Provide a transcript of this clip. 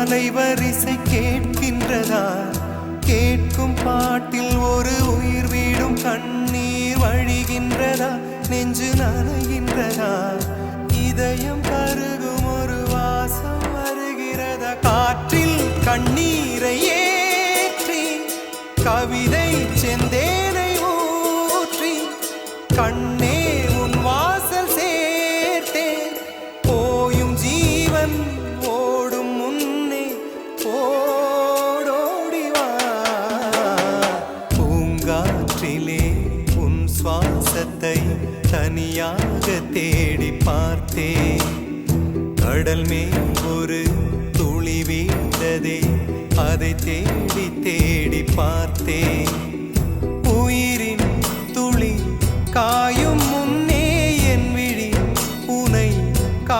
அலைவரிசை கேட்கின்றதா? கேட்கும் பாட்டில் ஒரு உயிர் வீடும் கண்ணீர் வழிகின்றதா? நெஞ்சு நனைகின்றதா? இதயம் கருகும் ஒரு வாசம் வருகிறதா? காற்றில் கண்ணீரை ஏற்றி கவிதை செந்தேனை ஊற்றி கண்ணே உன் வாசல் சேர்த்தேன். போயும் ஜீவன் ஓடும் முன்னே ஓடோடிவா. பூங்காற்றிலே உன் சுவாசத்தை தனியாக தேடி பார்த்தேன். கடல் மேல் ஒரு துளி வீழ்ந்ததே, அதை தேடி தேடி பார்த்தேன். உயிரின் துளி காயும் முன்